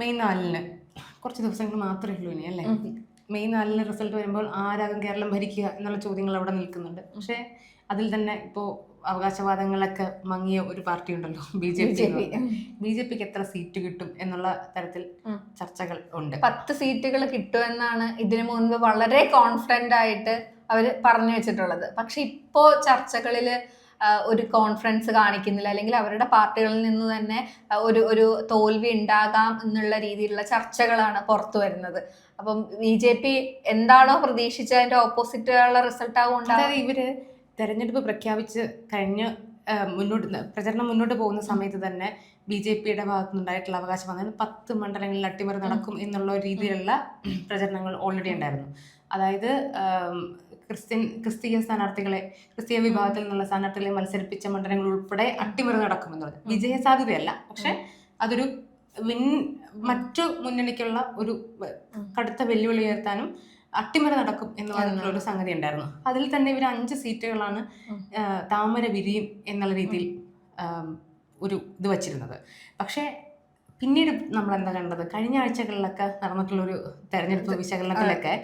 May 4-ന് കുറച്ച് ദിവസങ്ങൾ മാത്രമേ ഉള്ളൂ ഇനി അല്ലേ? മെയ് 4-ന് റിസൾട്ട് വരുമ്പോൾ ആരാകും കേരളം ഭരിക്കുക എന്നുള്ള ചോദ്യങ്ങൾ അവിടെ നിൽക്കുന്നുണ്ട്. പക്ഷേ അതിൽ തന്നെ ഇപ്പോൾ അവകാശവാദങ്ങളൊക്കെ മങ്ങിയ ഒരു പാർട്ടി ഉണ്ടല്ലോ, BJP. BJPക്ക് എത്ര സീറ്റ് കിട്ടും എന്നുള്ള തരത്തിൽ ചർച്ചകൾ ഉണ്ട്. 10 സീറ്റുകൾ കിട്ടുമെന്നാണ് ഇതിനു മുൻപ് വളരെ കോൺഫിഡന്റ് ആയിട്ട് അവർ പറഞ്ഞു വെച്ചിട്ടുള്ളത്. പക്ഷെ ഇപ്പോ ചർച്ചകളില് ഒരു കോൺഫിഡൻസ് കാണിക്കുന്നില്ല, അല്ലെങ്കിൽ അവരുടെ പാർട്ടികളിൽ നിന്ന് തന്നെ ഒരു തോൽവി ഉണ്ടാകാം എന്നുള്ള രീതിയിലുള്ള ചർച്ചകളാണ് പുറത്തു വരുന്നത്. അപ്പം BJP എന്താണോ പ്രതീക്ഷിച്ചത് അതിന്റെ ഓപ്പോസിറ്റ് ഉള്ള റിസൾട്ട് ആകും ഉണ്ടാകും. അതായത് ഇവര് തെരഞ്ഞെടുപ്പ് പ്രഖ്യാപിച്ച് കഴിഞ്ഞ് പ്രചരണം മുന്നോട്ട് പോകുന്ന സമയത്ത് തന്നെ BJPയുടെ ഭാഗത്തുനിന്നുണ്ടായിട്ടുള്ള അവകാശവാദം 10 മണ്ഡലങ്ങളിൽ അട്ടിമറി നടക്കും എന്നുള്ള രീതിയിലുള്ള പ്രചരണങ്ങൾ ഓൾറെഡി ഉണ്ടായിരുന്നു. അതായത് ക്രിസ്തീയ സ്ഥാനാർത്ഥികളെ, ക്രിസ്തീയ വിഭാഗത്തിൽ നിന്നുള്ള സ്ഥാനാർത്ഥികളെ മത്സരിപ്പിച്ച മണ്ഡലങ്ങൾ ഉൾപ്പെടെ അട്ടിമറി നടക്കുമെന്നുള്ളത് വിജയ സാധ്യതയല്ല, പക്ഷെ അതൊരു മറ്റു മുന്നണിക്കുള്ള ഒരു കടുത്ത വെല്ലുവിളി ഉയർത്താനും അട്ടിമറി നടക്കും എന്ന് പറഞ്ഞിട്ടുള്ള ഒരു സംഗതി ഉണ്ടായിരുന്നു. അതിൽ തന്നെ ഇവർ 5 സീറ്റുകളാണ് താമര വിരിയും എന്നുള്ള രീതിയിൽ ഒരു ഇത് വച്ചിരുന്നത്. പക്ഷേ പിന്നീട് നമ്മൾ എന്താ കണ്ടത്, കഴിഞ്ഞ ആഴ്ചകളിലൊക്കെ നടന്നിട്ടുള്ളൊരു തെരഞ്ഞെടുപ്പ് വിശകലനത്തിലൊക്കെ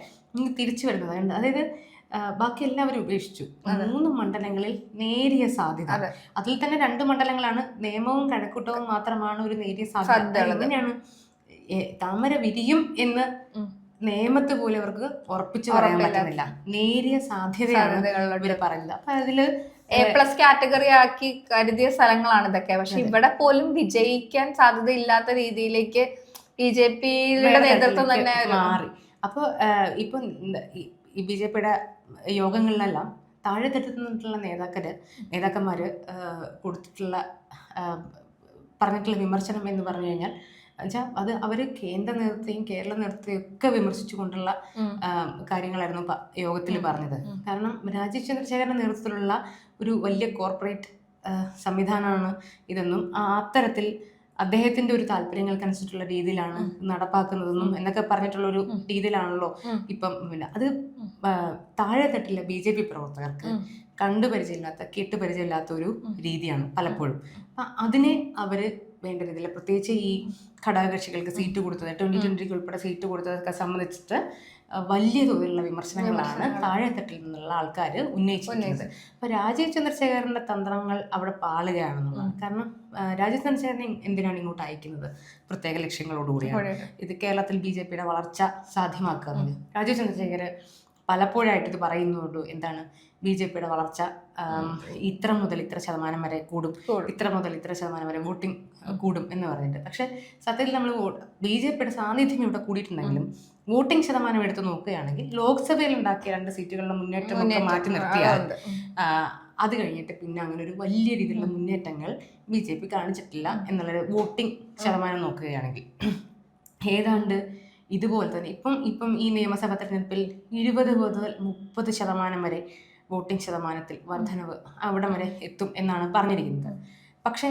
തിരിച്ചു വരുന്നത്. അതായത് ബാക്കി എല്ലാവരും ഉപേക്ഷിച്ചു. 3 മണ്ഡലങ്ങളിൽ നേരിയ സാധ്യത, അതിൽ തന്നെ 2 മണ്ഡലങ്ങളാണ് നിയമവും കഴക്കൂട്ടവും മാത്രമാണ് ഒരു നേരിയ സാധ്യത. എങ്ങനെയാണ് താമര വിരിയും എന്ന് നിയമത്ത് പോലെ അവർക്ക് ഉറപ്പിച്ചു പറയാൻ പറ്റുന്നില്ല. നേരിയ സാധ്യതയാണ് ഇവര് പറയുന്നത്. അപ്പൊ അതില് A+ കാറ്റഗറി ആക്കി കരുതിയ സ്ഥലങ്ങളാണ് ഇതൊക്കെ. പക്ഷെ ഇവിടെ പോലും വിജയിക്കാൻ സാധ്യതയില്ലാത്ത രീതിയിലേക്ക് BJPയുടെ നേതൃത്വം തന്നെ മാറി. അപ്പൊ ഇപ്പൊ ഈ BJPയുടെ യോഗങ്ങളിലെല്ലാം താഴെത്തട്ടിൽ നിന്നിട്ടുള്ള നേതാക്കന്മാര് കൊടുത്തിട്ടുള്ള പറഞ്ഞിട്ടുള്ള വിമർശനം എന്ന് പറഞ്ഞു കഴിഞ്ഞാൽ അത് അവര് കേന്ദ്ര നേതൃത്വത്തെയും കേരള നേതൃത്വത്തെയും ഒക്കെ വിമർശിച്ചുകൊണ്ടുള്ള കാര്യങ്ങളായിരുന്നു യോഗത്തിൽ പറഞ്ഞത്. കാരണം രാജീവ് ചന്ദ്രശേഖരന്റെ നേതൃത്വത്തിലുള്ള ഒരു വലിയ കോർപ്പറേറ്റ് സംവിധാനമാണ് ഇതെന്നും അത്തരത്തിൽ അദ്ദേഹത്തിന്റെ ഒരു താല്പര്യങ്ങൾക്കനുസരിച്ചുള്ള രീതിയിലാണ് നടപ്പാക്കുന്നതെന്നും എന്നൊക്കെ പറഞ്ഞിട്ടുള്ള ഒരു രീതിയിലാണല്ലോ ഇപ്പം. പിന്നെ അത് താഴെത്തട്ടിലെ BJP പ്രവർത്തകർക്ക് കണ്ടുപരിചയമില്ലാത്ത കേട്ടുപരിചയമില്ലാത്ത ഒരു രീതിയാണ് പലപ്പോഴും. അപ്പം അതിനെ അവര് വേണ്ട രീതിയിൽ, പ്രത്യേകിച്ച് ഈ ഘടകകക്ഷികൾക്ക് സീറ്റ് കൊടുത്തത് 2020 ഉൾപ്പെടെ സീറ്റ് കൊടുത്തതൊക്കെ സംബന്ധിച്ചിട്ട് വലിയ തോതിലുള്ള വിമർശനങ്ങളാണ് താഴെത്തട്ടിൽ നിന്നുള്ള ആൾക്കാർ ഉന്നയിച്ചിരിക്കുന്നത്. അപ്പൊ രാജീവ് ചന്ദ്രശേഖരന്റെ തന്ത്രങ്ങൾ അവിടെ പാളുകയാണെന്നുള്ളതാണ്. കാരണം രാജീവ് ചന്ദ്രശേഖരനെ എന്തിനാണ് ഇങ്ങോട്ട് അയക്കുന്നത്? പ്രത്യേക ലക്ഷ്യങ്ങളോടുകൂടിയാണ്. ഇത് കേരളത്തിൽ BJPയുടെ വളർച്ച സാധ്യമാക്കുന്നത്. രാജീവ് ചന്ദ്രശേഖർ പലപ്പോഴായിട്ട് ഇത് പറയുന്നുള്ളൂ, എന്താണ് BJPയുടെ വളർച്ച ഇത്ര മുതൽ ഇത്ര ശതമാനം വരെ കൂടും, ഇത്ര മുതൽ ഇത്ര ശതമാനം വരെ വോട്ടിംഗ് കൂടും എന്ന് പറഞ്ഞിട്ട്. പക്ഷെ സത്യത്തിൽ നമ്മൾ BJPയുടെ സാന്നിധ്യം ഇവിടെ കൂടിയിട്ടുണ്ടെങ്കിലും വോട്ടിംഗ് ശതമാനം എടുത്ത് നോക്കുകയാണെങ്കിൽ ലോക്സഭയിൽ ഉണ്ടാക്കിയ 2 സീറ്റുകളുടെ മുന്നേറ്റം മാറ്റി നിർത്തിയാൽ അത് കഴിഞ്ഞിട്ട് പിന്നെ അങ്ങനെ ഒരു വലിയ രീതിയിലുള്ള മുന്നേറ്റങ്ങൾ BJP കാണിച്ചിട്ടില്ല എന്നുള്ളൊരു വോട്ടിംഗ് ശതമാനം നോക്കുകയാണെങ്കിൽ ഏതാണ്ട് ഇതുപോലെ തന്നെ ഇപ്പം ഈ നിയമസഭാ തെരഞ്ഞെടുപ്പിൽ 20 മുതൽ 30% വരെ വോട്ടിംഗ് ശതമാനത്തിൽ വർധനവ് അവിടം വരെ എത്തും എന്നാണ് പറഞ്ഞിരിക്കുന്നത്. പക്ഷേ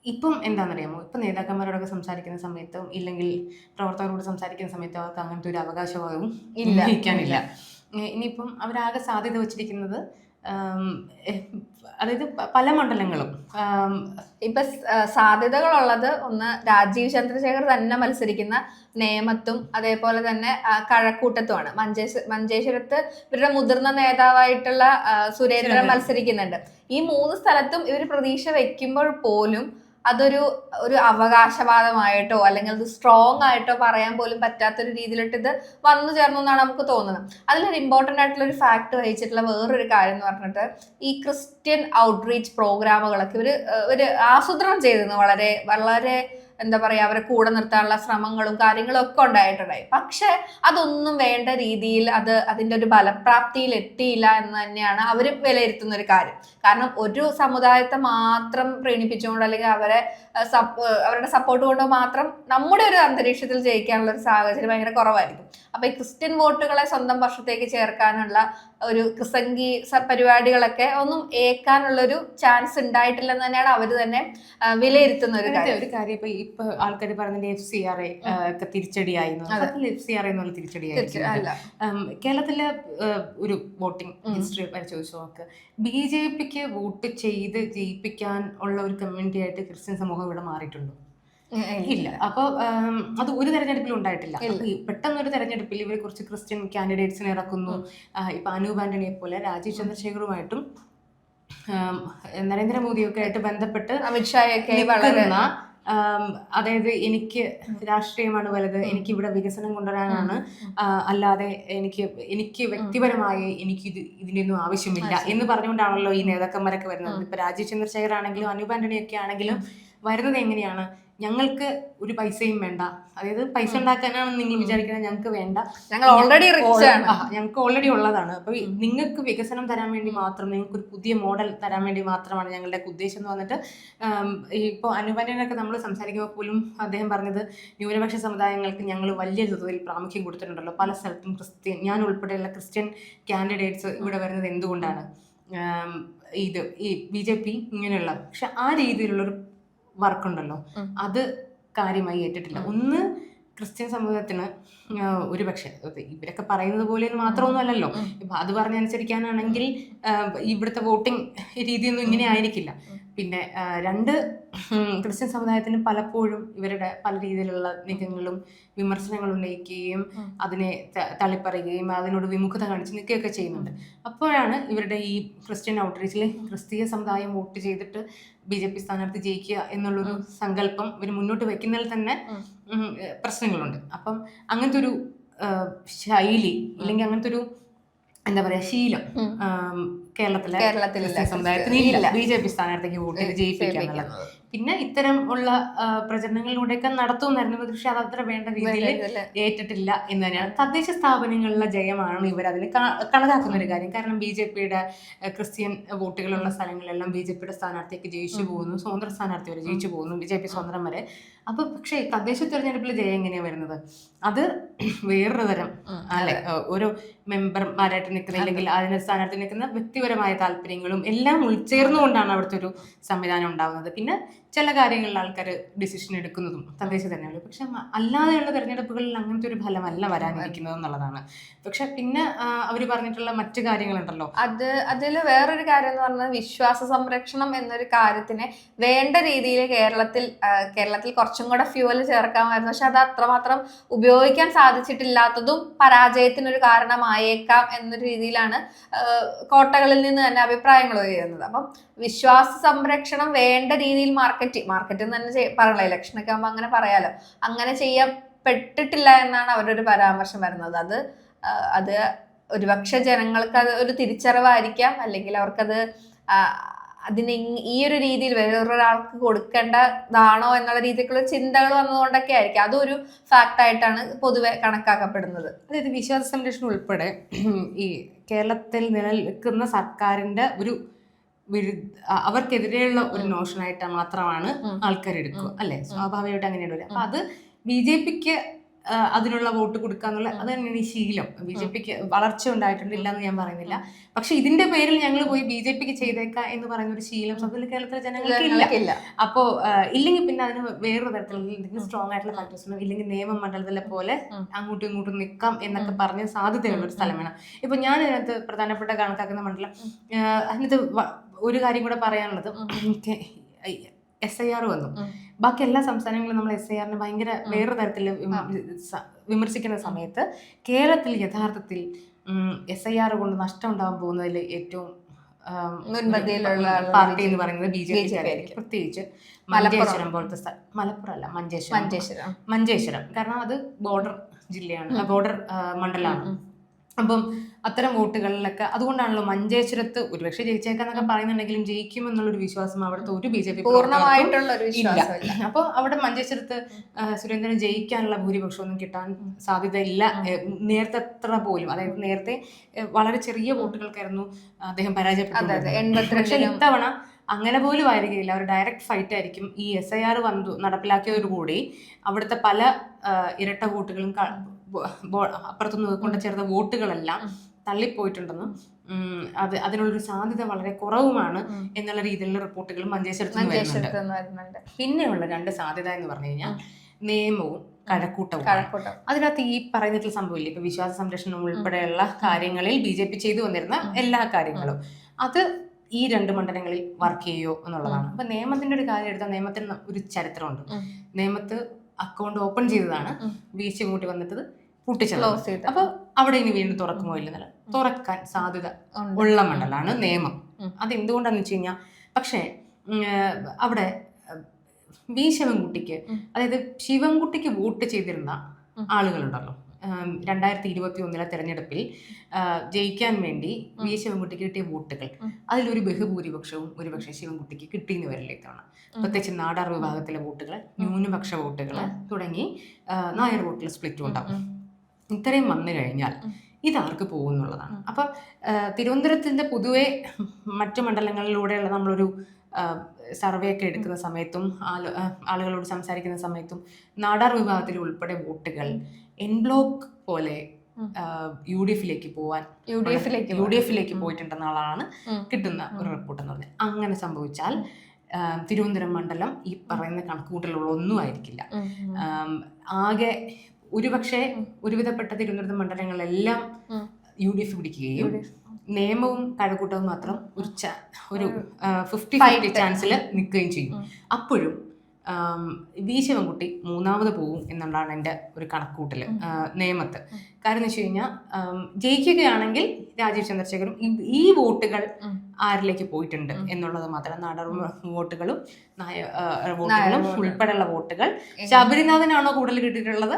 ഇപ്പം എന്താണെന്നറിയാമോ, ഇപ്പം നേതാക്കന്മാരോടൊക്കെ സംസാരിക്കുന്ന സമയത്തും ഇല്ലെങ്കിൽ പ്രവർത്തകരോട് സംസാരിക്കുന്ന സമയത്തും അവർക്ക് അങ്ങനത്തെ ഒരു അവകാശവാദവും ഇരിക്കാനില്ല. ഇനിയിപ്പം അവരാകെ സാധ്യത വെച്ചിരിക്കുന്നത് അതായത് പല മണ്ഡലങ്ങളും ഇപ്പൊ സാധ്യതകളുള്ളത് ഒന്ന് രാജീവ് ചന്ദ്രശേഖർ തന്നെ മത്സരിക്കുന്ന നേമത്തും അതേപോലെ തന്നെ കഴക്കൂട്ടത്തുമാണ്. മഞ്ചേശ്വരത്ത് ഇവരുടെ മുതിർന്ന നേതാവായിട്ടുള്ള സുരേന്ദ്രൻ മത്സരിക്കുന്നുണ്ട്. ഈ 3 സ്ഥലത്തും ഇവർ പ്രതീക്ഷ വെക്കുമ്പോൾ പോലും അതൊരു അവകാശവാദമായിട്ടോ അല്ലെങ്കിൽ അത് സ്ട്രോങ് ആയിട്ടോ പറയാൻ പോലും പറ്റാത്തൊരു രീതിയിലോട്ട് ഇത് വന്നു ചേർന്നു എന്നാണ് നമുക്ക് തോന്നുന്നത്. അതിലൊരു ഇമ്പോർട്ടൻ്റ് ആയിട്ടുള്ള ഒരു ഫാക്ട് വഹിച്ചിട്ടുള്ള വേറൊരു കാര്യം എന്ന് പറഞ്ഞിട്ട് ഈ ക്രിസ്ത്യൻ ഔട്ട്റീച്ച് പ്രോഗ്രാമുകളൊക്കെ ഇവര് ആസൂത്രണം ചെയ്തിരുന്നു. വളരെ വളരെ എന്താ പറയുക, അവരെ കൂടെ നിർത്താനുള്ള ശ്രമങ്ങളും കാര്യങ്ങളും ഒക്കെ ഉണ്ടായിട്ടുണ്ടായി. പക്ഷെ അതൊന്നും വേണ്ട രീതിയിൽ അതിൻ്റെ ഒരു ഫലപ്രാപ്തിയിൽ എത്തിയില്ല എന്ന് തന്നെയാണ് അവർ വിലയിരുത്തുന്ന ഒരു കാര്യം. കാരണം ഒരു സമുദായത്തെ മാത്രം പ്രീണിപ്പിച്ചുകൊണ്ട് അല്ലെങ്കിൽ അവരുടെ സപ്പോർട്ട് കൊണ്ടോ മാത്രം നമ്മുടെ ഒരു അന്തരീക്ഷത്തിൽ ജയിക്കാനുള്ള ഒരു സാഹചര്യം ഭയങ്കര കുറവായിരിക്കും. അപ്പൊ ഈ ക്രിസ്ത്യൻ വോട്ടുകളെ സ്വന്തം പക്ഷത്തേക്ക് ചേർക്കാനുള്ള ഒരു ക്രിസംഗി പരിപാടികളൊക്കെ ഒന്നും ഏക്കാനുള്ള ഒരു ചാൻസ് ഉണ്ടായിട്ടില്ലെന്ന് തന്നെയാണ് അവര് തന്നെ വിലയിരുത്തുന്ന ഒരു കാര്യം. ഇപ്പൊ ആൾക്കാർ പറഞ്ഞ FCRA ഒക്കെ തിരിച്ചടിയായി. FCRA എന്നുള്ള തിരിച്ചടിയായി കേരളത്തിലെ ഒരു വോട്ടിംഗ് ഹിസ്റ്ററി പരിശോധിച്ചു നോക്ക്. BJPക്ക് വോട്ട് ചെയ്ത് ജയിപ്പിക്കാൻ ഉള്ള ഒരു കമ്മ്യൂണിറ്റി ആയിട്ട് ക്രിസ്ത്യൻ സമൂഹം ഇവിടെ മാറിയിട്ടുണ്ടോ? ഇല്ല. അപ്പോൾ അത് ഒരു തെരഞ്ഞെടുപ്പിലും ഉണ്ടായിട്ടില്ല. അപ്പൊ പെട്ടെന്നൊരു തെരഞ്ഞെടുപ്പിൽ ഇവർ കുറച്ച് ക്രിസ്ത്യൻ കാൻഡിഡേറ്റ്സിനെ ഇറക്കുന്നു. ഇപ്പൊ അനൂപ് ആന്റണിയെ പോലെ രാജീവ് ചന്ദ്രശേഖറുമായിട്ടും നരേന്ദ്രമോദിയൊക്കെ ആയിട്ട് ബന്ധപ്പെട്ട് അമിത്ഷായൊക്കെ വളരെ നിൽക്കുന്ന, അതായത് എനിക്ക് രാഷ്ട്രീയമാണ് വലുത്, എനിക്ക് ഇവിടെ വികസനം കൊണ്ടുവരാനാണ്, അല്ലാതെ എനിക്ക് വ്യക്തിപരമായി എനിക്ക് ഇതിന്റെ ഒന്നും ആവശ്യമില്ല എന്ന് പറഞ്ഞുകൊണ്ടാണല്ലോ ഈ നേതാക്കന്മാരൊക്കെ വരുന്നത്. ഇപ്പൊ രാജീവ് ചന്ദ്രശേഖർ ആണെങ്കിലും അനൂപ് ആന്റണിയൊക്കെ ആണെങ്കിലും വരുന്നത് എങ്ങനെയാണ്, ഞങ്ങൾക്ക് ഒരു പൈസയും വേണ്ട, അതായത് പൈസ ഉണ്ടാക്കാനാണ് നിങ്ങൾ വിചാരിക്കുന്നത്, ഞങ്ങൾക്ക് വേണ്ട, ഞങ്ങൾ ഓൾറെഡി റിച്ച് ആണ്, ഞങ്ങൾക്ക് ഓൾറെഡി ഉള്ളതാണ്, അപ്പൊ നിങ്ങൾക്ക് വികസനം തരാൻ വേണ്ടി മാത്രം, നിങ്ങൾക്ക് ഒരു പുതിയ മോഡൽ തരാൻ വേണ്ടി മാത്രമാണ് ഞങ്ങളുടെ ഉദ്ദേശം എന്ന് വന്നിട്ട് ഇപ്പോൾ അനുപന്നൊക്കെ നമ്മൾ സംസാരിക്കുമ്പോൾ പോലും അദ്ദേഹം പറഞ്ഞത് ന്യൂനപക്ഷ സമുദായങ്ങൾക്ക് ഞങ്ങൾ വലിയ തോതിൽ പ്രാമുഖ്യം കൊടുത്തിട്ടുണ്ടല്ലോ, പല സ്ഥലത്തും ക്രിസ്ത്യൻ, ഞാൻ ഉൾപ്പെടെയുള്ള ക്രിസ്ത്യൻ കാൻഡിഡേറ്റ്സ് ഇവിടെ വരുന്നത് എന്തുകൊണ്ടാണ്, ഈ BJP ഇങ്ങനെയുള്ള, പക്ഷെ ആ രീതിയിലുള്ളൊരു വർക്കുണ്ടല്ലോ അത് കാര്യമായി ഏറ്റിട്ടില്ല. ഒന്ന്, ക്രിസ്ത്യൻ സമൂഹത്തിന് ഒരു പക്ഷെ ഇവരൊക്കെ പറയുന്നത് പോലെ മാത്രമൊന്നും അല്ലല്ലോ, ഇപ്പൊ അത് പറഞ്ഞനുസരിക്കാനാണെങ്കിൽ ഇവിടുത്തെ വോട്ടിംഗ് രീതിയൊന്നും ഇങ്ങനെ ആയിരിക്കില്ല. പിന്നെ രണ്ട്, ക്രിസ്ത്യൻ സമുദായത്തിന് പലപ്പോഴും ഇവരുടെ പല രീതിയിലുള്ള നീക്കങ്ങളും വിമർശനങ്ങൾ ഉന്നയിക്കുകയും അതിനെ തള്ളിപ്പറയുകയും അതിനോട് വിമുഖത കാണിച്ച് നിൽക്കുകയൊക്കെ ചെയ്യുന്നുണ്ട്. അപ്പോഴാണ് ഇവരുടെ ഈ ക്രിസ്ത്യൻ ഔട്ട്റീച്ചിൽ ക്രിസ്തീയ സമുദായം വോട്ട് ചെയ്തിട്ട് BJP സ്ഥാനാർത്ഥി ജയിക്കുക എന്നുള്ളൊരു സങ്കല്പം ഇവർ മുന്നോട്ട് വെക്കുന്നതിൽ തന്നെ പ്രശ്നങ്ങളുണ്ട്. അപ്പം അങ്ങനത്തെ ഒരു ശൈലി അല്ലെങ്കിൽ അങ്ങനത്തെ ഒരു എന്താ പറയാ ശീലം കേരളത്തിലെ സമുദായത്തിന് ഇല്ല, BJP സ്ഥാനാർത്ഥിക്ക് വോട്ട് ചെയ്ത് ജയിപ്പിക്കുക എന്നുള്ളത്. പിന്നെ ഇത്തരം ഉള്ള പ്രചരണങ്ങളിലൂടെയൊക്കെ നടത്തുമെന്നായിരുന്നു, പക്ഷെ അതത്ര വേണ്ട രീതിയിൽ ഏറ്റിട്ടില്ല എന്ന് തന്നെയാണ്. തദ്ദേശ സ്ഥാപനങ്ങളിലെ ജയമാണ് ഇവർ അതിൽ കണക്കാക്കുന്ന ഒരു കാര്യം. കാരണം BJPയുടെ ക്രിസ്ത്യൻ വോട്ടുകളുള്ള സ്ഥലങ്ങളിലെല്ലാം BJPയുടെ സ്ഥാനാർത്ഥിയൊക്കെ ജയിച്ചു പോകുന്നു, സ്വതന്ത്ര സ്ഥാനാർത്ഥി വരെ ജയിച്ചു പോകുന്നു, BJP സ്വതന്ത്രം വരെ. അപ്പൊ പക്ഷേ തദ്ദേശ തെരഞ്ഞെടുപ്പിൽ ജയം എങ്ങനെയാ വരുന്നത്, അത് വേറൊരു തരം അല്ലെ, ഓരോ മെമ്പർമാരായിട്ട് നിൽക്കുന്ന അല്ലെങ്കിൽ അതിന് സ്ഥാനാർത്ഥി നിൽക്കുന്ന വ്യക്തിപരമായ താല്പര്യങ്ങളും എല്ലാം ഉൾച്ചേർന്നുകൊണ്ടാണ് അവിടുത്തെ ഒരു സംവിധാനം ഉണ്ടാകുന്നത്. പിന്നെ ചില കാര്യങ്ങളിൽ ആൾക്കാർ ഡിസിഷൻ എടുക്കുന്നതും തദ്ദേശ തെരഞ്ഞെടുപ്പ്, പക്ഷെ അല്ലാതെയുള്ള തെരഞ്ഞെടുപ്പുകളിൽ അങ്ങനത്തെ ഒരു ഫലമല്ല വരാനിരിക്കുന്നത് എന്നുള്ളതാണ്. പക്ഷെ പിന്നെ അവർ പറഞ്ഞിട്ടുള്ള മറ്റു കാര്യങ്ങളുണ്ടല്ലോ, അതിൽ വേറൊരു കാര്യം എന്ന് പറഞ്ഞാൽ വിശ്വാസ സംരക്ഷണം എന്നൊരു കാര്യത്തിനെ വേണ്ട രീതിയിൽ കേരളത്തിൽ കുറച്ചും കൂടെ ഫ്യൂവൽ ചേർക്കാമായിരുന്നു. പക്ഷെ അത് അത്രമാത്രം ഉപയോഗിക്കാൻ സാധിച്ചിട്ടില്ലാത്തതും പരാജയത്തിനൊരു കാരണമായേക്കാം എന്നൊരു രീതിയിലാണ് കോട്ടകളിൽ നിന്ന് തന്നെ അഭിപ്രായങ്ങൾ ഉയരുന്നത്. അപ്പം വിശ്വാസ സംരക്ഷണം വേണ്ട രീതിയിൽ മാർക്കറ്റ് തന്നെ പറയണല്ലോ, ഇലക്ഷനൊക്കെ ആകുമ്പോൾ അങ്ങനെ പറയാലോ, അങ്ങനെ ചെയ്യപ്പെട്ടിട്ടില്ല എന്നാണ് അവരുടെ ഒരു പരാമർശം വരുന്നത്. അത് ഒരുപക്ഷെ ജനങ്ങൾക്ക് അത് ഒരു തിരിച്ചറിവായിരിക്കാം, അല്ലെങ്കിൽ അവർക്കത് അതിന് ഈ ഒരു രീതിയിൽ വേറൊരാൾക്ക് കൊടുക്കേണ്ടതാണോ എന്നുള്ള രീതിക്കുള്ള ചിന്തകൾ വന്നതുകൊണ്ടൊക്കെ ആയിരിക്കും. അതൊരു ഫാക്റ്റായിട്ടാണ് പൊതുവെ കണക്കാക്കപ്പെടുന്നത്. അതായത് വിശ്വാസ സംരക്ഷണം ഉൾപ്പെടെ ഈ കേരളത്തിൽ നിലനിൽക്കുന്ന സർക്കാരിന്റെ ഒരു അവർക്കെതിരെയുള്ള ഒരു നോഷനായിട്ട് മാത്രമാണ് ആൾക്കാർ എടുക്കുക അല്ലെ, സ്വാഭാവികമായിട്ട് അങ്ങനെയാണ് വരിക. അപ്പൊ അത് BJPക്ക് അതിനുള്ള വോട്ട് കൊടുക്കാന്നുള്ള അത് തന്നെയാണ് ഈ ശീലം. BJPക്ക് വളർച്ച ഉണ്ടായിട്ടുണ്ടില്ല എന്ന് ഞാൻ പറയുന്നില്ല, പക്ഷെ ഇതിന്റെ പേരിൽ ഞങ്ങൾ പോയി BJPക്ക് ചെയ്തേക്കാം എന്ന് പറയുന്ന ഒരു ശീലം സത്യത്തിൽ കേരളത്തിലെ ജനങ്ങൾക്ക് ഇല്ല. അപ്പോ ഇല്ലെങ്കിൽ പിന്നെ അതിന് വേറൊരു തരത്തിലുള്ള എന്തെങ്കിലും സ്ട്രോങ് ആയിട്ടുള്ള ഫാക്ടേഴ്സ് ഉണ്ടോ, ഇല്ലെങ്കിൽ നിയമമണ്ഡലത്തിലെ പോലെ അങ്ങോട്ടും ഇങ്ങോട്ടും നിൽക്കാം എന്നൊക്കെ പറഞ്ഞ് സാധ്യതയുള്ള ഒരു സ്ഥലം വേണം. ഇപ്പൊ ഞാൻ ഇതിനകത്ത് പ്രധാനപ്പെട്ട കണക്കാക്കുന്ന മണ്ഡലം, അതിനകത്ത് ഒരു കാര്യം കൂടെ പറയാനുള്ളത്, SIR വന്നു. ബാക്കി എല്ലാ സംസ്ഥാനങ്ങളിലും നമ്മൾ SIRനെ ഭയങ്കര വേറൊരു തരത്തിൽ വിമർശിക്കുന്ന സമയത്ത് കേരളത്തിൽ യഥാർത്ഥത്തിൽ SIR കൊണ്ട് നഷ്ടം ഉണ്ടാകാൻ പോകുന്നതിൽ ഏറ്റവും മുൻപന്തിയിലുള്ള പാർട്ടി എന്ന് പറയുന്നത് BJP ആയിരിക്കും. പ്രത്യേകിച്ച് മഞ്ചേശ്വരം പോലത്തെ സ്ഥലം, മലപ്പുറം അല്ല മഞ്ചേശ്വരം, കാരണം അത് ബോർഡർ ജില്ലയാണ്, ബോർഡർ മണ്ഡലമാണ്. അപ്പം അത്തരം വോട്ടുകളിലൊക്കെ അതുകൊണ്ടാണല്ലോ മഞ്ചേശ്വരത്ത് ഒരുപക്ഷെ ജയിച്ചേക്കാന്നൊക്കെ പറയുന്നുണ്ടെങ്കിലും ജയിക്കുമെന്നുള്ളൊരു വിശ്വാസം അവിടുത്തെ ഒരു BJP പൂർണ്ണമായിട്ടുള്ള ഇല്ല. അപ്പോൾ അവിടെ മഞ്ചേശ്വരത്ത് സുരേന്ദ്രൻ ജയിക്കാനുള്ള ഭൂരിപക്ഷമൊന്നും കിട്ടാൻ സാധ്യതയില്ല. നേരത്തെ അത്ര പോലും, അതായത് നേരത്തെ വളരെ ചെറിയ വോട്ടുകൾക്കായിരുന്നു അദ്ദേഹം പരാജയപ്പെട്ടത്. പക്ഷെ ഇത്തവണ അങ്ങനെ പോലും ആയിരിക്കില്ല, ഒരു ഡയറക്റ്റ് ഫൈറ്റ് ആയിരിക്കും. ഈ SIR നടപ്പിലാക്കിയതോടുകൂടി അവിടുത്തെ പല ഇരട്ട വോട്ടുകളും അപ്പുറത്തുനിന്ന് കൊണ്ട് ചേർത്ത വോട്ടുകളെല്ലാം തള്ളിപ്പോയിട്ടുണ്ടെന്നും അതിനുള്ളൊരു സാധ്യത വളരെ കുറവുമാണ് എന്നുള്ള രീതിയിലുള്ള റിപ്പോർട്ടുകൾ മഞ്ചേശ്വരത്ത് വരുന്നുണ്ട്. പിന്നെയുള്ള രണ്ട് സാധ്യത എന്ന് പറഞ്ഞു കഴിഞ്ഞാൽ നിയമവും കഴക്കൂട്ടവും. അതിനകത്ത് ഈ പറയുന്നിട്ടുള്ള സംഭവമില്ല, ഇപ്പൊ വിശ്വാസ സംരക്ഷണം ഉൾപ്പെടെയുള്ള കാര്യങ്ങളിൽ BJP ചെയ്തു വന്നിരുന്ന എല്ലാ കാര്യങ്ങളും അത് ഈ 2 മണ്ഡലങ്ങളിൽ വർക്ക് ചെയ്യുമോ എന്നുള്ളതാണ്. അപ്പൊ നിയമത്തിന്റെ ഒരു കാര്യം എടുത്താൽ നിയമത്തിന് ഒരു ചരിത്രമുണ്ട്. നിയമത്ത് അക്കൗണ്ട് ഓപ്പൺ ചെയ്തതാണ്, വീശിമുട്ടി വന്നിട്ട് പൂട്ടിച്ചത്. അപ്പൊ അവിടെ ഇനി വീണ്ടും തുറക്കുമോ ഇല്ലെന്നല്ല, തുറക്കാൻ സാധ്യത ഉള്ള മണ്ഡലമാണ് നിയമം. അതെന്തുകൊണ്ടാന്ന് വെച്ച് കഴിഞ്ഞാൽ, പക്ഷേ അവിടെ വി ശിവൻകുട്ടിക്ക്, അതായത് ശിവൻകുട്ടിക്ക് വോട്ട് ചെയ്തിരുന്ന ആളുകളുണ്ടല്ലോ 2021 തെരഞ്ഞെടുപ്പിൽ ജയിക്കാൻ വേണ്ടി വി ശിവൻകുട്ടിക്ക് കിട്ടിയ വോട്ടുകൾ, അതിലൊരു ബഹുഭൂരിപക്ഷവും ഒരുപക്ഷെ ശിവൻകുട്ടിക്ക് കിട്ടിയെന്ന് വരില്ല ഇത്തവണ. പ്രത്യേകിച്ച് നാടാർ വിഭാഗത്തിലെ വോട്ടുകൾ, ന്യൂനപക്ഷ വോട്ടുകൾ തുടങ്ങി നായർ വോട്ടിൽ സ്പ്ലിറ്റും ഉണ്ടാവും. ഇത്രയും വന്നു കഴിഞ്ഞാൽ ഇതാർക്ക് പോകുന്നുള്ളതാണ്. അപ്പം തിരുവനന്തപുരത്തിൻ്റെ പൊതുവെ മറ്റു മണ്ഡലങ്ങളിലൂടെയുള്ള നമ്മളൊരു സർവേ ഒക്കെ എടുക്കുന്ന സമയത്തും ആളുകളോട് സംസാരിക്കുന്ന സമയത്തും നാടാർ വിഭാഗത്തിൽ ഉൾപ്പെടെ വോട്ടുകൾ എൻ ബ്ലോക്ക് പോലെ UDF-ലേക്ക് പോവാൻ UDF-ലേക്ക് പോയിട്ടുണ്ടെന്നുള്ളതാണ് കിട്ടുന്ന ഒരു റിപ്പോർട്ട് എന്ന് പറഞ്ഞാൽ. അങ്ങനെ സംഭവിച്ചാൽ തിരുവനന്തപുരം മണ്ഡലം ഈ പറയുന്ന കണക്കുകൂട്ടലുകളൊന്നും ആയിരിക്കില്ല. ആകെ ഒരുപക്ഷെ ഒരുവിധപ്പെട്ട തിരുവനന്തപുരം മണ്ഡലങ്ങളെല്ലാം UDF പിടിക്കുകയും നിയമവും കഴക്കൂട്ടവും മാത്രം ഒരു 50-50 ചാൻസിൽ നിൽക്കുകയും ചെയ്യും. അപ്പോഴും വി ശിവൻകുട്ടി മൂന്നാമത് പോവും എന്നുള്ളതാണ് എൻ്റെ ഒരു കണക്കൂട്ടൽ നിയമത്ത്. കാരണം എന്ന് വെച്ച് കഴിഞ്ഞാൽ ജയിക്കുകയാണെങ്കിൽ രാജീവ് ചന്ദ്രശേഖരും ഈ വോട്ടുകൾ ആരിലേക്ക് പോയിട്ടുണ്ട് എന്നുള്ളത് മാത്രം. നാടർ വോട്ടുകളും ഉൾപ്പെടെയുള്ള വോട്ടുകൾ ശബരിനാഥനാണോ കൂടുതൽ കിട്ടിയിട്ടുള്ളത്,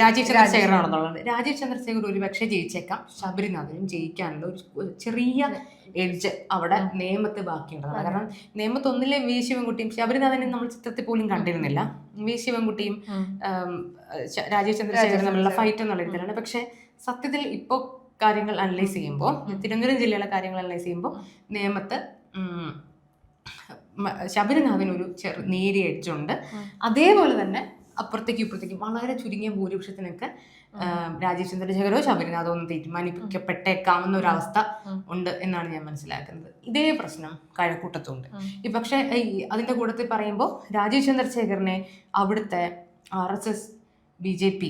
രാജീവ് ചന്ദ്രശേഖരനാണെന്നുള്ളത്. രാജീവ് ചന്ദ്രശേഖർ ഒരുപക്ഷെ ജയിച്ചേക്കാം, ശബരിനാഥനും ജയിക്കാനുള്ള ഒരു ചെറിയ എഡ്ജ് അവിടെ നിയമത്ത് ബാക്കിയുള്ളതാണ്. കാരണം നിയമത്ത് ഒന്നിലെ വി ശിവൻകുട്ടിയും ശബരിനാഥനും നമ്മൾ ചിത്രത്തിൽ പോലും കണ്ടിരുന്നില്ല. വി ശിവൻകുട്ടിയും രാജീവ് ചന്ദ്രശേഖരനും തമ്മിലുള്ള ഫൈറ്റ് എന്നുള്ള രീതിയിലാണ്. പക്ഷെ സത്യത്തിൽ ഇപ്പോൾ കാര്യങ്ങൾ അനലൈസ് ചെയ്യുമ്പോൾ, തിരുവനന്തപുരം ജില്ലയിലെ കാര്യങ്ങൾ അനലൈസ് ചെയ്യുമ്പോൾ നിയമത്ത് ശബരിനാഥന് ഒരു നേരിയ എഡ്ജുണ്ട്. അതേപോലെ തന്നെ അപ്പുറത്തേക്കും ഇപ്പുറത്തേക്കും വളരെ ചുരുങ്ങിയ ഭൂരിപക്ഷത്തിനൊക്കെ രാജീവ് ചന്ദ്രശേഖരോ ശബരിനാഥോ ഒന്ന് തീരുമാനിക്കപ്പെട്ടേക്കാവുന്ന ഒരു അവസ്ഥ ഉണ്ട് എന്നാണ് ഞാൻ മനസ്സിലാക്കുന്നത്. ഇതേ പ്രശ്നം കഴക്കൂട്ടത്തുണ്ട്. പക്ഷെ അതിന്റെ കൂട്ടത്തിൽ പറയുമ്പോൾ രാജീവ് ചന്ദ്രശേഖരനെ അവിടുത്തെ RSS BJP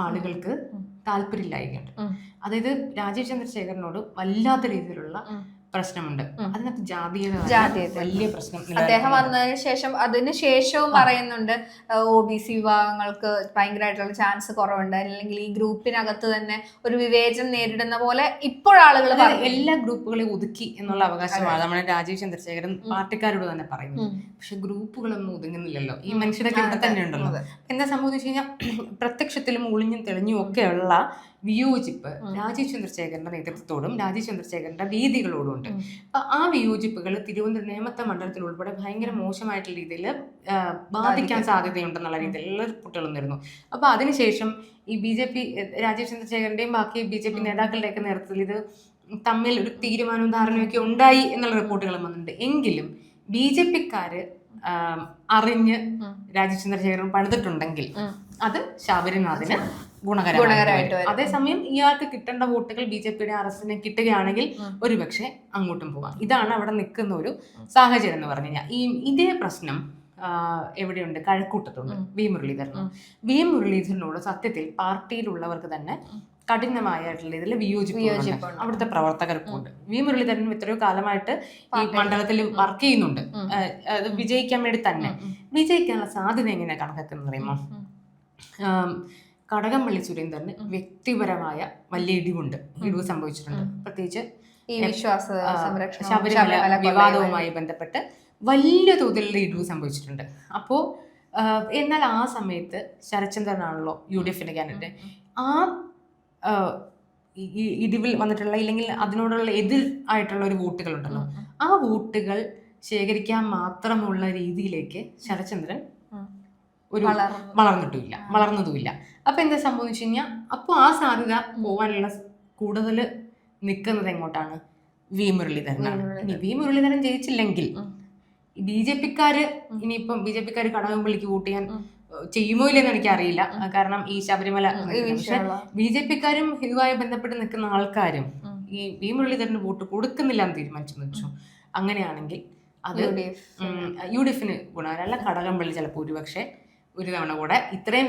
ആളുകൾക്ക് താല്പര്യമില്ലായിട്ടുണ്ട്. അതായത് രാജീവ് ചന്ദ്രശേഖരനോട് വല്ലാത്ത രീതിയിലുള്ള പ്രശ്നമുണ്ട്. അതിനകത്ത് ജാതീയത വലിയ പ്രശ്നം. അദ്ദേഹം വന്നതിന് ശേഷം അതിനുശേഷവും പറയുന്നുണ്ട് OBC വിഭാഗങ്ങൾക്ക് ഭയങ്കരമായിട്ടുള്ള ചാൻസ് കുറവുണ്ട്, അല്ലെങ്കിൽ ഈ ഗ്രൂപ്പിനകത്ത് തന്നെ ഒരു വിവേചനം നേരിടുന്ന പോലെ ഇപ്പോഴാളുകൾ എല്ലാ ഗ്രൂപ്പുകളെയും ഒതുക്കി എന്നുള്ള അവകാശമാണ് നമ്മുടെ രാജീവ് ചന്ദ്രശേഖരൻ പാർട്ടിക്കാരോട് തന്നെ പറയുന്നത്. പക്ഷെ ഗ്രൂപ്പുകളൊന്നും ഒതുങ്ങുന്നില്ലല്ലോ. ഈ മനുഷ്യരൊക്കെ ഇവിടെ തന്നെ ഉണ്ടല്ലോ. എന്താ സംഭവിച്ചു കഴിഞ്ഞാൽ പ്രത്യക്ഷത്തിലും ഒളിഞ്ഞും തെളിഞ്ഞും ഒക്കെയുള്ള വിയോജിപ്പ് രാജീവ് ചന്ദ്രശേഖരന്റെ നേതൃത്വത്തോടും രാജീവ് ചന്ദ്രശേഖരന്റെ രീതികളോടും ഉണ്ട്. അപ്പൊ ആ വിയോജിപ്പുകൾ തിരുവനന്തപുരം നേമത്തെ മണ്ഡലത്തിൽ ഉൾപ്പെടെ ഭയങ്കര മോശമായിട്ടുള്ള രീതിയിൽ ബാധിക്കാൻ സാധ്യതയുണ്ടെന്നുള്ള രീതിയിൽ എല്ലാ റിപ്പോർട്ടുകളും വരുന്നു. അപ്പൊ അതിനുശേഷം ഈ BJP രാജീവ് ചന്ദ്രശേഖരന്റെയും ബാക്കി BJP നേതാക്കളുടെയൊക്കെ നേതൃത്വത്തിൽ ഇത് തമ്മിൽ ഒരു തീരുമാനവും ധാരണയൊക്കെ ഉണ്ടായി എന്നുള്ള റിപ്പോർട്ടുകളും വന്നിട്ടുണ്ട്. എങ്കിലും BJP-ക്കാര് അറിഞ്ഞ് രാജീവ് ചന്ദ്രശേഖരൻ പണിതിട്ടുണ്ടെങ്കിൽ അത് ശബരിനാഥിന് ഗുണകരമായിട്ട്. അതേസമയം ഇയാൾക്ക് കിട്ടേണ്ട വോട്ടുകൾ BJP-യുടെ RSS-ന് കിട്ടുകയാണെങ്കിൽ ഒരുപക്ഷെ അങ്ങോട്ടും പോവാം. ഇതാണ് അവിടെ നിൽക്കുന്ന ഒരു സാഹചര്യം എന്ന് പറഞ്ഞു കഴിഞ്ഞാൽ. ഇതേ പ്രശ്നം എവിടെയുണ്ട്? കഴക്കൂട്ടത്തുണ്ട്. വി മുരളീധരനോട് സത്യത്തിൽ പാർട്ടിയിലുള്ളവർക്ക് തന്നെ കഠിനമായിട്ടുള്ള ഇതിൽ വിയോജിപ്പ് അവിടുത്തെ പ്രവർത്തകർക്കുണ്ട്. വി മുരളീധരൻ എത്രയോ കാലമായിട്ട് ഈ മണ്ഡലത്തിൽ വർക്ക് ചെയ്യുന്നുണ്ട്. അത് വിജയിക്കാൻ വേണ്ടി തന്നെ. വിജയിക്കാനുള്ള സാധ്യത എങ്ങനെയാണ് കണക്കാക്കുന്നത് അറിയുമോ? കടകംപള്ളി സുരേന്ദ്രന് വ്യക്തിപരമായ വലിയ ഇടിവ് സംഭവിച്ചിട്ടുണ്ട്. പ്രത്യേകിച്ച് ശബരിമല വിവാദവുമായി ബന്ധപ്പെട്ട് വലിയ തോതിലുള്ള ഇടിവ് സംഭവിച്ചിട്ടുണ്ട്. അപ്പോൾ എന്നാൽ ആ സമയത്ത് ശരത്ചന്ദ്രനാണല്ലോ UDF-ന്റെ കാൻഡിഡേറ്റ്. ആ ഇടിവിൽ വന്നിട്ടുള്ള ഇല്ലെങ്കിൽ അതിനോടുള്ള എതിർ ആയിട്ടുള്ള ഒരു വോട്ടുകളുണ്ടല്ലോ, ആ വോട്ടുകൾ ശേഖരിക്കാൻ മാത്രമുള്ള രീതിയിലേക്ക് ശരത്ചന്ദ്രൻ ഒരു വളർന്നതുമില്ല. അപ്പൊ എന്താ സംഭവിച്ചു കഴിഞ്ഞാൽ അപ്പോൾ ആ സാധ്യത പോകാനുള്ള കൂടുതൽ നിൽക്കുന്നത് എങ്ങോട്ടാണ്? വി മുരളീധരനാണ്. ഇനി വി മുരളീധരൻ ജയിച്ചില്ലെങ്കിൽ BJP-ക്കാര് ഇനിയിപ്പം BJP-ക്കാര് കടകംപള്ളിക്ക് വോട്ട് ചെയ്യാൻ ചെയ്യുമോ ഇല്ലെന്ന് എനിക്കറിയില്ല. കാരണം ഈ ശബരിമല, പക്ഷെ BJP-ക്കാരും ഇതുമായി ബന്ധപ്പെട്ട് നിൽക്കുന്ന ആൾക്കാരും ഈ വി മുരളീധരന് വോട്ട് കൊടുക്കുന്നില്ല എന്ന് തീരുമാനിച്ചു വെച്ചു. അങ്ങനെയാണെങ്കിൽ അത് UDF-ന് ഗുണകരമല്ല. കടകംപള്ളി ചിലപ്പോൾ ഒരുപക്ഷെ ഒരു തവണ കൂടെ ഇത്രയും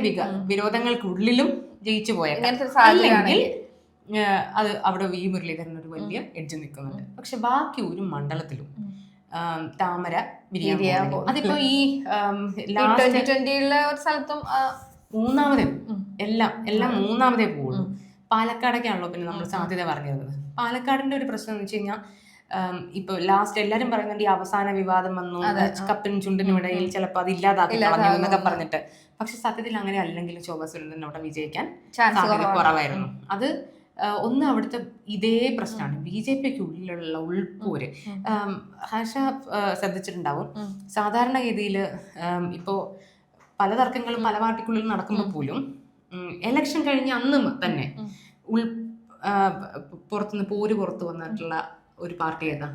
വിരോധങ്ങൾക്കുള്ളിലും ജയിച്ചു പോയേക്കാം. അല്ലെങ്കിൽ അത് അവിടെ വി മുരളീധരൻ ഒരു വലിയ എഡ്ജ് നിൽക്കുന്നുണ്ട്. പക്ഷെ ബാക്കി ഒരു മണ്ഡലത്തിലും താമര വിരിയാൻ പോകുന്നില്ല. അതിപ്പോ ഈ ലാസ്റ്റ് 2020 ഒരു സ്ഥലത്തും മൂന്നാമതേ എല്ലാം മൂന്നാമതേ പോവുള്ളൂ. പാലക്കാടൊക്കെയാണല്ലോ പിന്നെ നമ്മൾ സാധ്യത പറഞ്ഞിരുന്നത്. പാലക്കാടിന്റെ ഒരു പ്രശ്നം എന്ന് വെച്ച് കഴിഞ്ഞാൽ ഇപ്പൊ ലാസ്റ്റ് എല്ലാരും പറയുന്നുണ്ട് ഈ അവസാന വിവാദം വന്നു, കപ്പിനും ചുണ്ടിനും ഇടയിൽ ചിലപ്പോൾ അത് ഇല്ലാതാക്കി കളഞ്ഞു എന്നൊക്കെ പറഞ്ഞിട്ട്. പക്ഷെ സത്യത്തിൽ അങ്ങനെ അല്ലെങ്കിൽ ശോഭാ സുരേന്ദ്രൻ അവിടെ വിജയിക്കാൻ സാധ്യത കുറവായിരുന്നു. അത് ഒന്ന് അവിടുത്തെ ഇതേ പ്രശ്നമാണ്, BJPക്ക് ഉള്ളിലുള്ള ഉൾപ്പോര്. ഹർഷ ശ്രദ്ധിച്ചിട്ടുണ്ടാവും, സാധാരണഗതിയിൽ ഇപ്പോ പല തർക്കങ്ങളും പല പാർട്ടിക്കുള്ളിൽ നടക്കുമ്പോൾ പോലും എലക്ഷൻ കഴിഞ്ഞ് അന്ന് തന്നെ പുറത്തുനിന്ന് പോര് പുറത്തു വന്നിട്ടുള്ള ഒരു പാർട്ടി ഏതാ?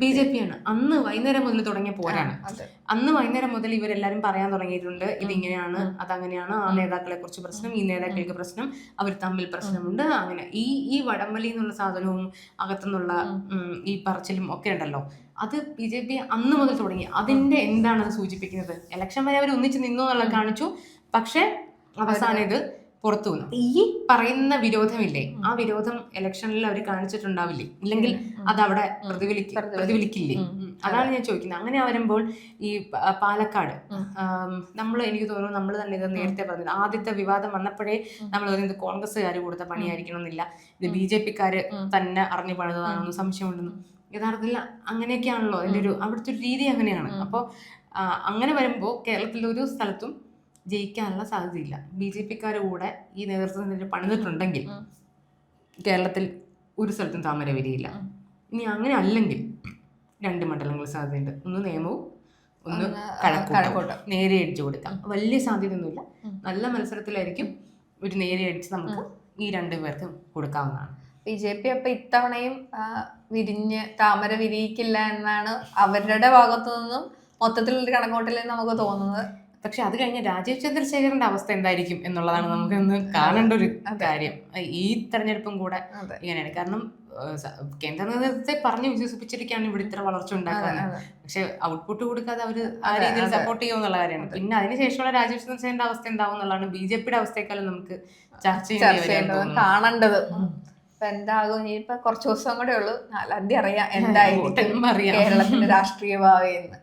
BJP ആണ്. അന്ന് വൈകുന്നേരം മുതൽ തുടങ്ങിയ പോരാണ്. അന്ന് വൈകുന്നേരം മുതൽ ഇവരെല്ലാരും പറയാൻ തുടങ്ങിയിട്ടുണ്ട്, ഇതിങ്ങനെയാണ്, അതങ്ങനെയാണ്, ആ നേതാക്കളെ കുറിച്ച് പ്രശ്നം, ഈ നേതാക്കൾക്ക് പ്രശ്നം, അവർ തമ്മിൽ പ്രശ്നമുണ്ട്. അങ്ങനെ ഈ വടംവലി എന്നുള്ള സാധനവും അകത്തുനിന്നുള്ള ഈ പറച്ചിലും ഒക്കെ ഉണ്ടല്ലോ, അത് BJP അന്ന് മുതൽ തുടങ്ങി. അതിന്റെ എന്താണ് അത് സൂചിപ്പിക്കുന്നത്? ഇലക്ഷൻ വരെ അവർ ഒന്നിച്ച് നിന്നു എന്നുള്ളത് കാണിച്ചു, പക്ഷെ അവസാനം ഇത് പുറത്തു വന്നു. ഈ പറയുന്ന വിരോധമില്ലേ, ആ വിരോധം ഇലക്ഷനിൽ അവർ കാണിച്ചിട്ടുണ്ടാവില്ലേ, ഇല്ലെങ്കിൽ അതവിടെ പ്രതിഫലിക്കില്ലേ? അതാണ് ഞാൻ ചോദിക്കുന്നത്. അങ്ങനെ വരുമ്പോൾ ഈ പാലക്കാട് എനിക്ക് തോന്നുന്നു നമ്മൾ തന്നെ ഇത് നേരത്തെ പറഞ്ഞത്, ആദ്യത്തെ വിവാദം വന്നപ്പോഴേ നമ്മൾ പറയുന്നത് കോൺഗ്രസ്സുകാർ കൊടുത്ത പണിയായിരിക്കണം എന്നില്ല, ഇത് BJPക്കാര് തന്നെ അറിഞ്ഞു പണിതാണെന്ന് സംശയമുണ്ടെന്ന്. യഥാർത്ഥത്തിൽ അങ്ങനെയൊക്കെയാണല്ലോ അതിൻ്റെ അവിടുത്തെ ഒരു രീതി അങ്ങനെയാണ്. അപ്പോൾ അങ്ങനെ വരുമ്പോൾ കേരളത്തിലെ ഒരു സ്ഥലത്തും ജയിക്കാനുള്ള സാധ്യതയില്ല. BJPക്കാരുടെ കൂടെ ഈ നേതൃത്വത്തിന് പണിതിട്ടുണ്ടെങ്കിൽ കേരളത്തിൽ ഒരു സ്ഥലത്തും താമര വരികയില്ല. ഇനി അങ്ങനെ അല്ലെങ്കിൽ 2 മണ്ഡലങ്ങൾ സാധ്യതയുണ്ട്. ഒന്ന് നേമവും ഒന്ന് കഴക്കൂട്ടം. നേരെ അടിച്ചു കൊടുക്കാം. വലിയ സാധ്യതയൊന്നുമില്ല, നല്ല മത്സരത്തിലായിരിക്കും. ഒരു നേരെ അടിച്ച് നമുക്ക് ഈ 2 പേർക്കും കൊടുക്കാവുന്നതാണ്. BJP അപ്പൊ ഇത്തവണയും താമര വിരിയിക്കില്ല എന്നാണ് അവരുടെ ഭാഗത്തു നിന്നും മൊത്തത്തിലുള്ള കണക്കോട്ടിൽ നമുക്ക് തോന്നുന്നത്. പക്ഷെ അത് കഴിഞ്ഞ രാജീവ് ചന്ദ്രശേഖരന്റെ അവസ്ഥ എന്തായിരിക്കും എന്നുള്ളതാണ് നമുക്കൊന്ന് കാണേണ്ട ഒരു കാര്യം. ഈ തെരഞ്ഞെടുപ്പും കൂടെ ഇങ്ങനെയാണ്. കാരണം കേന്ദ്ര നേതൃത്വത്തെ പറഞ്ഞു വിശ്വസിപ്പിച്ചിരിക്കുകയാണ് ഇവിടെ ഇത്ര വളർച്ച ഉണ്ടാക്കുന്നത്. പക്ഷെ ഔട്ട്പുട്ട് കൊടുക്കാതെ അവർ ആ രീതിയിൽ സപ്പോർട്ട് ചെയ്യുമെന്നുള്ള കാര്യമാണ്. പിന്നെ അതിനുശേഷമുള്ള രാജീവ് ചന്ദ്രശേഖരന്റെ അവസ്ഥ എന്താവും എന്നുള്ളതാണ് BJPയുടെ അവസ്ഥയെക്കാളും നമുക്ക് ചർച്ച ചെയ്യേണ്ടത്, കാണേണ്ടത്. എന്താകും ഇനിയിപ്പോ കുറച്ച് ദിവസം കൂടെ ഉള്ളൂ, 4-ാം തീയതി അറിയാം എന്തായിരിക്കും കേരളത്തിന്റെ രാഷ്ട്രീയ ഭാവി എന്ന്.